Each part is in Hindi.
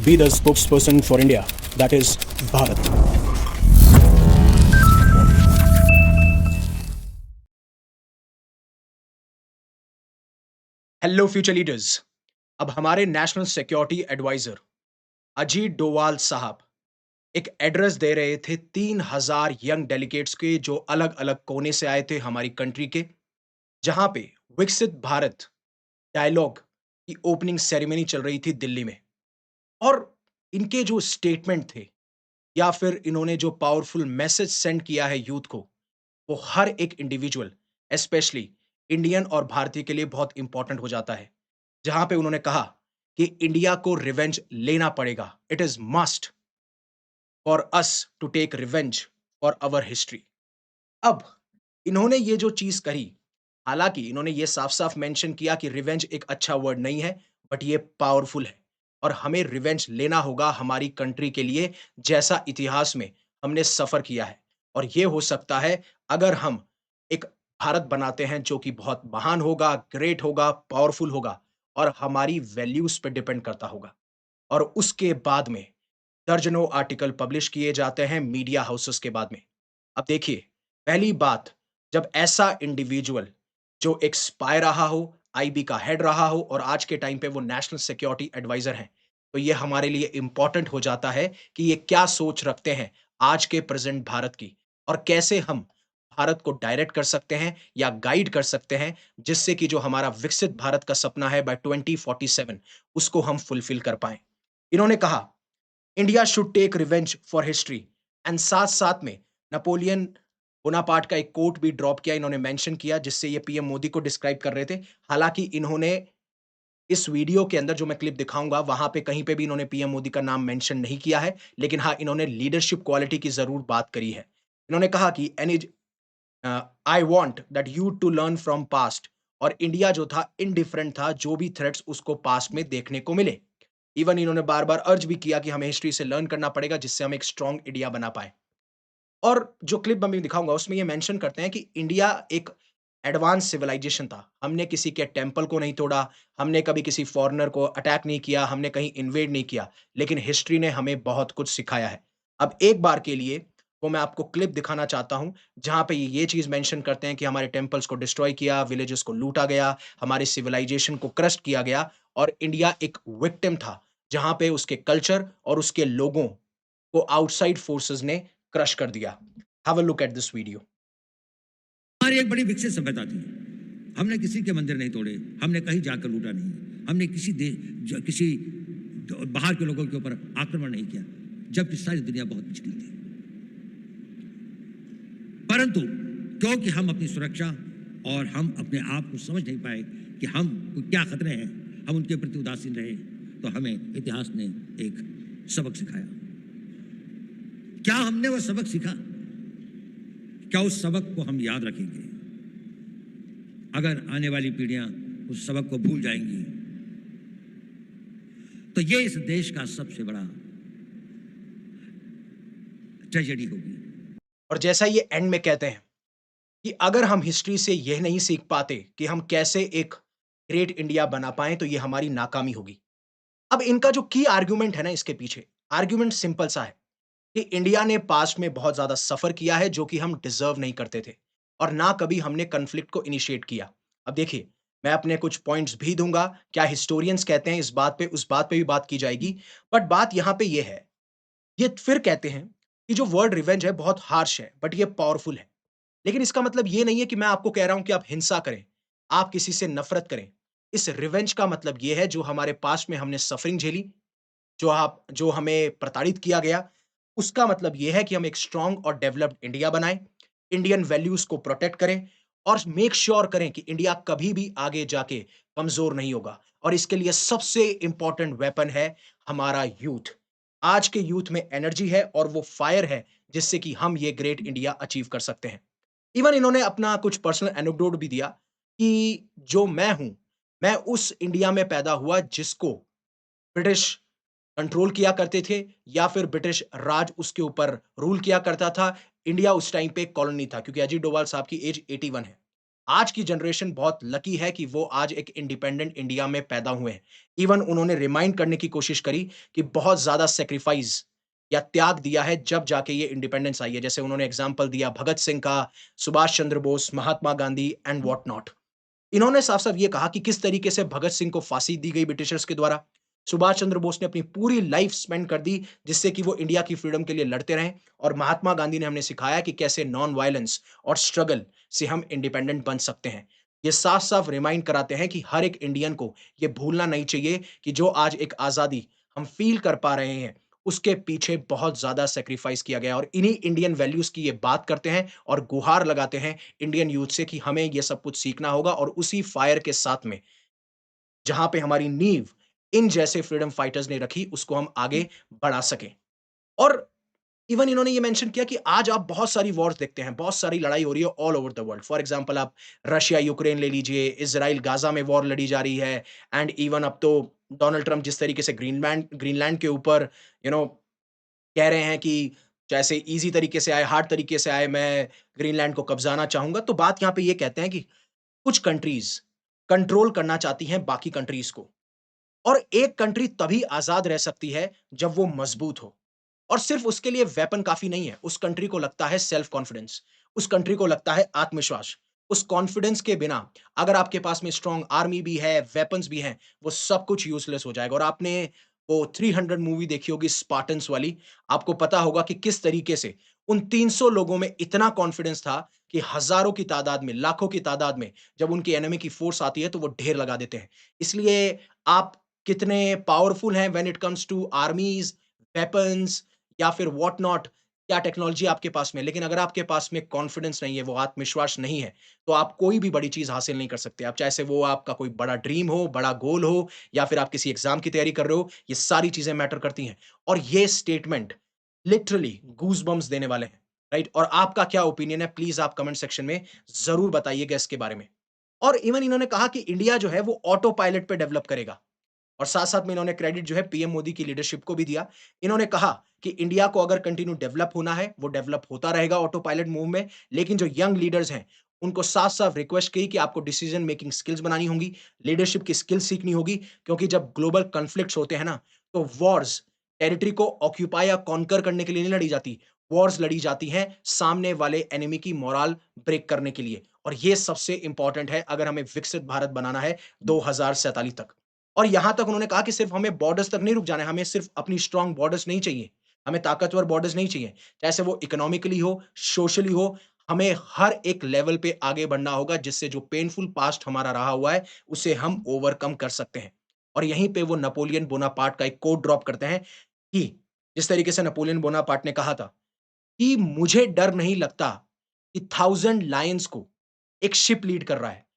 be the spokesperson for India, that is Bharat. Hello future leaders. अब हमारे national security adviser Ajit Doval साहब एक एड्रेस दे रहे थे 3,000 यंग डेलीगेट्स के, जो अलग अलग कोने से आए थे हमारी कंट्री के, जहां पे विकसित भारत डायलॉग की ओपनिंग सेरेमनी चल रही थी दिल्ली में। और इनके जो स्टेटमेंट थे या फिर इन्होंने जो पावरफुल मैसेज सेंड किया है यूथ को, वो हर एक इंडिविजुअल, स्पेशली इंडियन और भारतीय के लिए बहुत इंपॉर्टेंट हो जाता है। जहां पे उन्होंने कहा कि इंडिया को रिवेंज लेना पड़ेगा, it is must for us to take revenge for our history. अब इन्होंने ये जो चीज कही, हालांकि इन्होंने ये साफ साफ मेंशन किया कि रिवेंज एक अच्छा वर्ड नहीं है, बट ये पावरफुल है और हमें रिवेंज लेना होगा हमारी कंट्री के लिए, जैसा इतिहास में हमने सफर किया है। और ये हो सकता है अगर हम एक भारत बनाते हैं जो कि बहुत महान होगा, ग्रेट होगा, पावरफुल होगा और हमारी वैल्यूज पे डिपेंड करता होगा। और उसके बाद में दर्जनों आर्टिकल पब्लिश किए जाते हैं मीडिया हाउसेस के बाद में। अब देखिए, पहली बात, जब ऐसा इंडिविजुअल जो एक स्पाई रहा हो, आईबी का हेड रहा हो और आज के टाइम पे वो नेशनल सिक्योरिटी एडवाइजर हैं, तो ये हमारे लिए इंपॉर्टेंट हो जाता है कि ये क्या सोच रखते हैं आज के प्रेजेंट भारत की, और कैसे हम भारत को डायरेक्ट कर सकते हैं या गाइड कर सकते हैं, जिससे कि जो हमारा विकसित भारत का सपना है बाय 2047, उसको हम फुलफिल कर पाएं। इन्होंने कहा India should take revenge for history, and साथ साथ में नेपोलियन बोनापार्ट का एक कोट भी ड्रॉप किया, इन्होंने मेंशन किया, जिससे ये पीएम मोदी को डिस्क्राइब कर रहे थे। हालांकि इन्होंने इस वीडियो के अंदर जो मैं क्लिप दिखाऊंगा, वहां पे कहीं पे भी इन्होंने पीएम मोदी का नाम मेंशन नहीं किया है, लेकिन हाँ, इन्होंने लीडरशिप क्वालिटी की जरूर बात करी है। इन्होंने कहा कि any I want that you to learn from past, और इंडिया जो था इनडिफरेंट था, जो भी थ्रेट्स उसको पास्ट में देखने को मिले। इवन इन्होंने बार-बार अर्ज भी किया कि हमें हिस्ट्री से लर्न करना पड़ेगा, जिससे हम एक स्ट्रॉन्ग इंडिया बना पाएँ। और जो क्लिप मैं अभी दिखाऊँगा, उसमें ये मेंशन करते हैं कि इंडिया एक एडवांस सिविलाइजेशन था। हमने किसी के टेम्पल को नहीं तोड़ा, हमने कभी किसी फॉरेनर को अटैक नहीं किया, हमने कहीं इन्वेड नहीं किया, लेकिन हिस्ट्री ने हमें बहुत कुछ सिखाया है। अब एक बार के लिए वो मैं आपको क्लिप दिखाना चाहता हूँ, जहाँ पे ये चीज़ मेंशन करते हैं कि हमारे टेम्पल्स को डिस्ट्रॉय किया, विलेजेस को लूटा गया, हमारे सिविलाइजेशन को क्रस्ट किया गया, और इंडिया एक विक्टिम था, जहाँ पे उसके कल्चर और उसके लोगों को आउटसाइड फोर्सेस ने क्रश कर दिया। Have a look at this video. हमारी एक बड़ी विकसित सभ्यता थी। हमने किसी के मंदिर नहीं तोड़े, हमने कहीं जाकर लूटा नहीं, हमने किसी बाहर के लोगों के ऊपर आक्रमण नहीं किया, जबकि सारी दुनिया बहुत पिछड़ी थी। परंतु क्योंकि हम अपनी सुरक्षा और हम अपने आप को समझ नहीं पाए कि हम क्या खतरे हैं, हम उनके प्रति उदासीन रहे, तो हमें इतिहास ने एक सबक सिखाया। क्या हमने वह सबक सीखा? क्या उस सबक को हम याद रखेंगे? अगर आने वाली पीढ़ियां उस सबक को भूल जाएंगी, तो ये इस देश का सबसे बड़ा ट्रेजेडी होगी। और जैसा ये एंड में कहते हैं कि अगर हम हिस्ट्री से यह नहीं सीख पाते कि हम कैसे एक ग्रेट इंडिया बना पाएं, तो ये हमारी नाकामी होगी। अब इनका जो की आर्गुमेंट है ना इसके पीछे, आर्गुमेंट सिंपल सा है कि इंडिया ने पास्ट में बहुत ज्यादा सफर किया है, जो कि हम डिजर्व नहीं करते थे, और ना कभी हमने कन्फ्लिक्ट को इनिशिएट किया। अब देखिए, मैं अपने कुछ पॉइंट्स भी दूंगा, क्या हिस्टोरियंस कहते हैं इस बात पे, उस बात पे भी बात की जाएगी। बट बात यहां पे ये है, ये फिर कहते हैं कि जो वर्ड रिवेंज है बहुत हार्श है, बट ये पावरफुल है। लेकिन इसका मतलब ये नहीं है कि मैं आपको कह रहा हूं कि आप हिंसा करें, आप किसी से नफरत करें। इस रिवेंज का मतलब ये है, जो हमारे पास्ट में हमने सफरिंग झेली, जो हमें प्रताड़ित किया गया, उसका मतलब ये है कि हम एक स्ट्रॉन्ग और डेवलप्ड इंडिया बनाएँ, इंडियन वैल्यूज़ को प्रोटेक्ट करें और मेक श्योर करें कि इंडिया कभी भी आगे जाके कमज़ोर नहीं होगा। और इसके लिए सबसे इम्पोर्टेंट वेपन है हमारा यूथ। आज के यूथ में एनर्जी है और वो फायर है, जिससे कि हम ये ग्रेट इंडिया अचीव कर सकते हैं। इवन इन्होंने अपना कुछ पर्सनल एनेक्डोट भी दिया कि जो मैं हूँ, मैं उस इंडिया में पैदा हुआ जिसको ब्रिटिश कंट्रोल किया करते थे, या फिर ब्रिटिश राज उसके ऊपर रूल किया करता था। इंडिया उस टाइम पे कॉलोनी था, क्योंकि अजीत डोभाल साहब की एज 81 है। आज की जनरेशन बहुत लकी है कि वो आज एक इंडिपेंडेंट इंडिया में पैदा हुए हैं। इवन उन्होंने रिमाइंड करने की कोशिश करी कि बहुत ज़्यादा सैक्रिफाइस या त्याग दिया है जब जाके ये इंडिपेंडेंस आई है। जैसे उन्होंने एग्ज़ाम्पल दिया भगत सिंह का, Subhash Chandra Bose, Mahatma Gandhi and what not. इन्होंने साफ-साफ ये कहा कि किस तरीके से भगत सिंह को फांसी दी गई ब्रिटिशर्स के द्वारा। सुभाष चंद्र बोस ने अपनी पूरी लाइफ स्पेंड कर दी, जिससे कि वो इंडिया की फ्रीडम के लिए लड़ते रहें और महात्मा गांधी ने हमें सिखाया कि कैसे नॉन वायलेंस और स्ट्रगल से हम इंडिपेंडेंट बन सकते हैं। ये साफ-साफ रिमाइंड कराते हैं कि हर एक इंडियन को ये भूलना नहीं चाहिए कि जो आज एक आज़ादी हम फ़ील कर पा रहे हैं, उसके पीछे बहुत ज़्यादा सैक्रिफाइस किया गया और इन्हीं इंडियन वैल्यूज़ की ये बात करते हैं और गुहार लगाते हैं इंडियन यूथ से कि हमें ये सब कुछ सीखना होगा और उसी फायर के साथ में जहाँ पे हमारी नींव इन जैसे फ्रीडम फाइटर्स ने रखी उसको हम आगे बढ़ा सकें। और इवन इन्होंने ये मेंशन किया कि आज आप बहुत सारी वॉर्स देखते हैं, बहुत सारी लड़ाई हो रही है all over the world. For example आप रशिया यूक्रेन ले लीजिए, इज़राइल गाज़ा में वॉर लड़ी जा रही है एंड इवन अब तो डोनाल्ड ट्रम्प जिस तरीके से ग्रीनलैंड ग्रीनलैंड के ऊपर यू नो कह रहे हैं कि जैसे ईज़ी तरीके से आए, हार्ड तरीके से आए, मैं ग्रीनलैंड को कब्ज़ाना चाहूँगा। तो बात यहाँ पे ये कहते हैं कि कुछ कंट्रीज़ कंट्रोल करना चाहती हैं बाकी कंट्रीज़ को और एक कंट्री तभी आज़ाद रह सकती है जब वो मज़बूत हो और सिर्फ़ उसके लिए वेपन काफ़ी नहीं है। उस कंट्री को लगता है सेल्फ कॉन्फिडेंस, उस कंट्री को लगता है आत्मविश्वास। उस कॉन्फिडेंस के बिना अगर आपके पास में स्ट्रॉन्ग आर्मी भी है, वेपन्स भी हैं, वो सब कुछ यूज़लेस हो जाएगा और आपने वो 300 मूवी देखी होगी स्पार्टन्स वाली, आपको पता होगा कि किस तरीके से उन 300 लोगों में इतना कॉन्फिडेंस था कि हज़ारों की तादाद में, लाखों की तादाद में जब उनकी एनिमी की फ़ोर्स आती है, तो वो ढेर लगा देते हैं। इसलिए आप कितने पावरफुल हैं when it comes to armies, weapons या फिर व्हाट नॉट, क्या टेक्नोलॉजी आपके पास में है, लेकिन अगर आपके पास में कॉन्फिडेंस नहीं है, वो आत्मविश्वास नहीं है, तो आप कोई भी बड़ी चीज़ हासिल नहीं कर सकते। आप चाहे से वो आपका कोई बड़ा ड्रीम हो, बड़ा गोल हो या फिर आप किसी एग्ज़ाम की तैयारी कर रहे हो, ये सारी चीज़ें मैटर करती हैं। और ये स्टेटमेंट लिटरली गूज़बम्प्स देने वाले हैं, राइट? और आपका क्या ओपिनियन है, प्लीज़ आप कमेंट सेक्शन में ज़रूर बताइएगा इसके बारे में। और इवन इन्होंने कहा कि इंडिया जो है वो ऑटो पायलट पे डेवलप करेगा। और साथ-साथ में इन्होंने क्रेडिट जो है पीएम मोदी की लीडरशिप को भी दिया। इन्होंने कहा कि इंडिया को अगर कंटिन्यू डेवलप होना है, वो डेवलप होता रहेगा ऑटो पायलट मूव में, लेकिन जो यंग लीडर्स हैं, उनको साफ-साफ रिक्वेस्ट की कि आपको डिसीजन मेकिंग स्किल्स बनानी होंगी, लीडरशिप की स्किल्स सीखनी होगी, क्योंकि जब ग्लोबल कॉन्फ्लिक्ट्स होते हैं ना, तो वॉर्स टेरिटरी को ऑक्यूपाई या कॉन्कर करने के लिए नहीं लड़ी जाती, वॉर्स लड़ी जाती हैं सामने वाले एनिमी की मोरल ब्रेक करने के लिए और ये सबसे इम्पोर्टेंट है अगर हमें विकसित भारत बनाना है 2047 तक। और यहाँ तक उन्होंने कहा कि सिर्फ़ हमें बॉर्डर्स तक नहीं रुक जाना है, हमें सिर्फ़ अपनी स्ट्रॉन्ग बॉर्डर्स नहीं चाहिए, हमें ताकतवर बॉर्डर्स नहीं चाहिए। चाहे वो इकोनॉमिकली हो, सोशली हो, हमें हर एक लेवल पे आगे बढ़ना होगा जिससे जो पेनफुल पास्ट हमारा रहा हुआ है, उसे हम ओवरकम कर सकते हैं। और यहीं पे वो नेपोलियन बोनापार्ट का एक कोट ड्रॉप करते हैं कि जिस तरीके से नेपोलियन बोनापार्ट ने कहा था कि मुझे डर नहीं लगता कि 1000 लायंस को एक शिप लीड कर रहा है।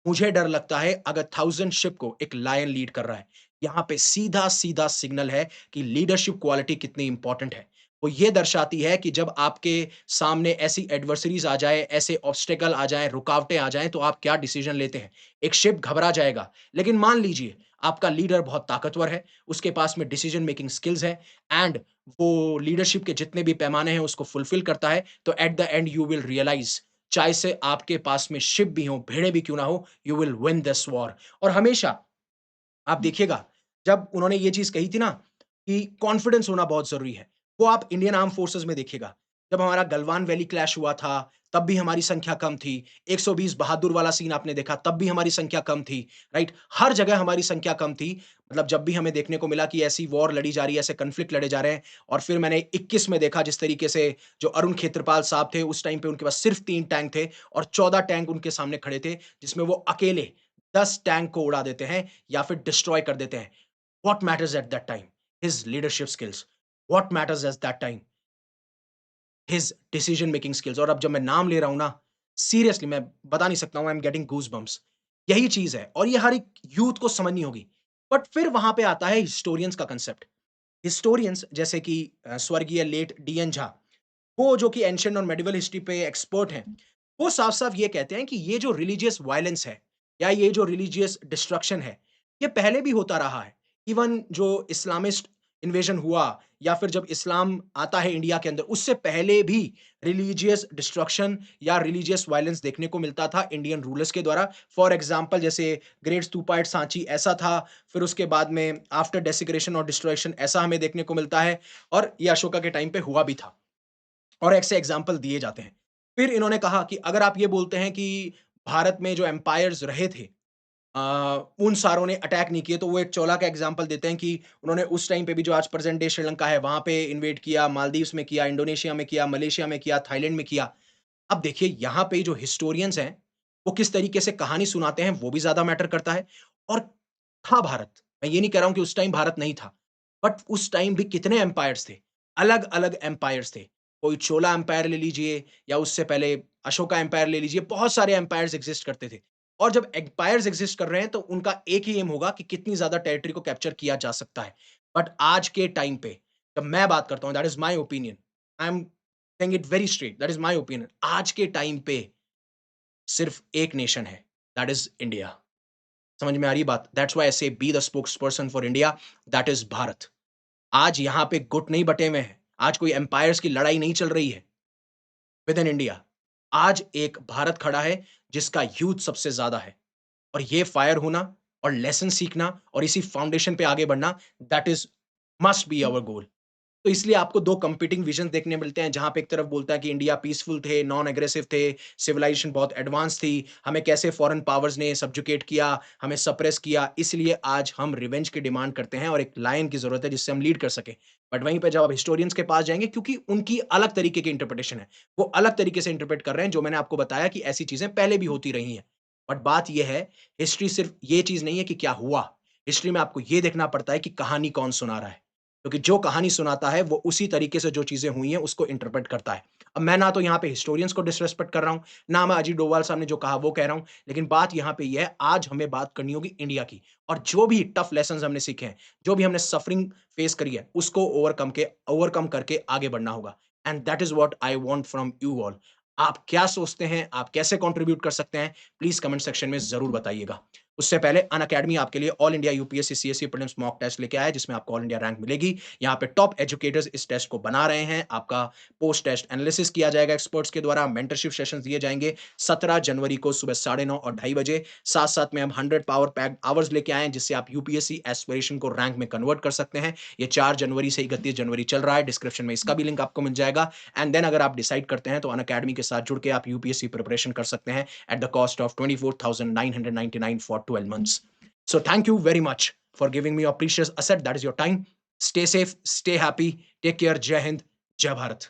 मुझे डर लगता है अगर 1000 शिप को एक लायन लीड कर रहा है। यहाँ पे सीधा-सीधा सिग्नल है कि लीडरशिप क्वालिटी कितनी इम्पोर्टेंट है। वो ये दर्शाती है कि जब आपके सामने ऐसी एडवर्सरीज़ आ जाए, ऐसे ऑब्स्टेकल आ जाएँ, रुकावटें आ जाएँ, तो आप क्या डिसीज़न लेते हैं। एक शिप घबरा जाएगा, लेकिन मान लीजिए आपका लीडर बहुत ताकतवर है, उसके पास में डिसीज़न मेकिंग स्किल्स है एंड वो लीडरशिप के जितने भी पैमाने हैं उसको फुलफिल करता है, तो at the end you will realise चाहे से आपके पास में शिप भी हो, भेड़ें भी क्यों ना हो, you will win this war. और हमेशा आप देखिएगा, जब उन्होंने ये चीज़ कही थी ना कि कॉन्फिडेंस होना बहुत ज़रूरी है, वो आप इंडियन आर्म्ड फोर्सेस में देखिएगा। जब हमारा गलवान वैली क्लैश हुआ था, तब भी हमारी संख्या कम थी। 120 बहादुर वाला सीन आपने देखा, तब भी हमारी संख्या कम थी, राइट? हर जगह हमारी संख्या कम थी। मतलब जब भी हमें देखने को मिला कि ऐसी वॉर लड़ी जा रही है, ऐसे कॉन्फ्लिक्ट लड़े जा रहे हैं और फिर मैंने 21 में देखा जिस तरीके से जो अरुण खेत्रपाल साहब थे, उस टाइम पे उनके पास सिर्फ 3 टैंक थे और 14 टैंक उनके सामने खड़े थे, जिसमें वो अकेले 10 टैंक को उड़ा देते हैं या फिर डिस्ट्रॉय कर देते हैं। What matters at that time? His leadership skills. What matters at that time? His decision making skills. और अब जब मैं नाम ले रहा हूँ ना, सीरियसली मैं बता नहीं सकता हूँ, आई एम गेटिंग गूज़बम्प्स। यही चीज़ है और ये हर एक यूथ को समझनी होगी। बट फिर वहाँ पे आता है हिस्टोरियंस का कांसेप्ट। हिस्टोरियंस जैसे कि स्वर्गीय लेट डीएन झा, वो जो कि एंशिएंट और मेडिवल हिस्ट्री पे एक्सपर्ट हैं, वो साफ-साफ ये कहते हैं कि ये जो रिलिजियस वायलेंस है या ये जो रिलिजियस डिस्ट्रक्शन है, ये पहले भी होता रहा है। इवन जो इन्वेजन हुआ या फिर जब इस्लाम आता है इंडिया के अंदर, उससे पहले भी रिलीजियस डिस्ट्रक्शन या रिलीजियस वायलेंस देखने को मिलता था इंडियन रूलर्स के द्वारा। फॉर एग्जाम्पल जैसे ग्रेट स्तूपा एट सांची ऐसा था, फिर उसके बाद में आफ्टर डेसिग्रेशन और डिस्ट्रॉयशन ऐसा हमें देखने को मिलता है, और ये अशोका के टाइम पे हुआ भी था, और ऐसे एग्जाम्पल दिए जाते हैं। फिर इन्होंने कहा कि अगर आप ये बोलते हैं कि भारत में जो एम्पायर्स रहे थे, अ, उन सारों ने अटैक नहीं किए, तो वो एक चोला का एग्जांपल देते हैं कि उन्होंने उस टाइम पे भी जो आज प्रेजेंट डे श्रीलंका है, वहाँ पे इन्वेड किया, मालदीव्स में किया, इंडोनेशिया में किया, मलेशिया में किया, थाईलैंड में किया। अब देखिए यहाँ पे जो हिस्टोरियंस हैं, वो किस तरीके से कहानी सुनाते हैं, वो भी ज़्यादा मैटर करता है। और था भारत, मैं ये नहीं कह रहा हूँ कि उस टाइम भारत नहीं था, बट उस टाइम भी कितने एम्पायर्स थे, अलग-अलग एम्पायर्स थे। कोई चोला एम्पायर ले लीजिए या उससे पहले अशोका एम्पायर ले लीजिए, बहुत सारे एम्पायर्स एक्सिस्ट करते थे। और जब एम्पायर्स एक्सिस्ट कर रहे हैं, तो उनका एक ही एम होगा कि कितनी ज़्यादा टेरिटरी को कैप्चर किया जा सकता है। बट आज के टाइम पे, जब मैं बात करता हूँ, that is my opinion, I am saying it very straight, that is my opinion. आज के टाइम पे सिर्फ एक नेशन है, दैट इज़ इंडिया। समझ में आ रही है बात? दैट्स व्हाई आई से be the spokesperson for India, that is Bharat. आज यहाँ पे गुट नहीं बटे हुए हैं। आज कोई एम्पायर्स की लड़ाई नहीं चल रही है विद इन इंडिया। आज एक भारत खड़ा है जिसका यूथ सबसे ज़्यादा है, और ये फायर होना और लेसन सीखना और इसी फाउंडेशन पे आगे बढ़ना, that is must be our goal. तो इसलिए आपको 2 कंपीटिंग विजन देखने मिलते हैं, जहाँ पे एक तरफ बोलता है कि इंडिया पीसफुल थे, नॉन एग्रेसिव थे, सिविलाइजेशन बहुत एडवांस थी, हमें कैसे फॉरेन पावर्स ने सब्जुगेट किया, हमें सप्रेस किया, इसलिए आज हम रिवेंज की डिमांड करते हैं और एक लायन की ज़रूरत है जिससे हम लीड कर सकें। बट वहीं पे जब आप हिस्टोरियंस के पास जाएँगे, क्योंकि उनकी अलग तरीके की इंटरप्रिटेशन है, वो अलग तरीके से इंटरप्रेट कर रहे हैं, जो मैंने आपको बताया कि ऐसी चीज़ें पहले भी होती रही हैं। बट बात ये है, हिस्ट्री सिर्फ ये चीज़ नहीं है कि क्या हुआ, हिस्ट्री में आपको ये देखना पड़ता है कि कहानी कौन सुना रहा है। क्योंकि जो कहानी सुनाता है, वो उसी तरीके से जो चीज़ें हुई हैं, उसको इंटरप्रेट करता है। अब मैं ना तो यहाँ पे हिस्टोरियंस को डिसरिस्पेक्ट कर रहा हूँ, ना मैं अजीत डोभाल साहब ने जो कहा वो कह रहा हूँ, लेकिन बात यहाँ पे ये है, आज हमें बात करनी होगी इंडिया की, और जो भी टफ लेसन्स हमने सीखे हैं, जो भी हमने सफरिंग फेस करी है, उसको ओवरकम करके आगे बढ़ना होगा। And that is what I want from you all. आप क्या सोचते हैं? आप कैसे कंट्रीब्यूट कर सकते हैं? प्लीज़ कमेंट सेक्शन में ज़रूर बताइएगा। उससे पहले अनअकैडमी आपके लिए all India UPSC CSC prelims mock test लेके आया है, जिसमें आपको ऑल इंडिया रैंक मिलेगी। यहाँ पे टॉप एजुकेटर्स इस टेस्ट को बना रहे हैं। आपका पोस्ट टेस्ट एनालिसिस किया जाएगा एक्सपर्ट्स के द्वारा, मेंटरशिप सेशंस दिए जाएंगे 17 जनवरी को सुबह 9:30 और 2:30 बजे। साथ-साथ में हम 100 पावर पैक्ड आवर्स लेके आए हैं, जिससे आप यूपीएससी एस्पिरेशन को रैंक में कन्वर्ट कर सकते हैं। ये 4 जनवरी से 31 जनवरी चल रहा है। डिस्क्रिप्शन में इसका भी लिंक आपको मिल जाएगा। एंड देन अगर आप डिसाइड करते हैं, तो अनअकैडमी के साथ जुड़ के आप यूपीएससी प्रिपरेशन कर सकते हैं at the cost of 24,999 for 12 months. So thank you very much for giving me your precious asset. That is your time. Stay safe, stay happy. Take care. Jai Hind, Jai Bharat.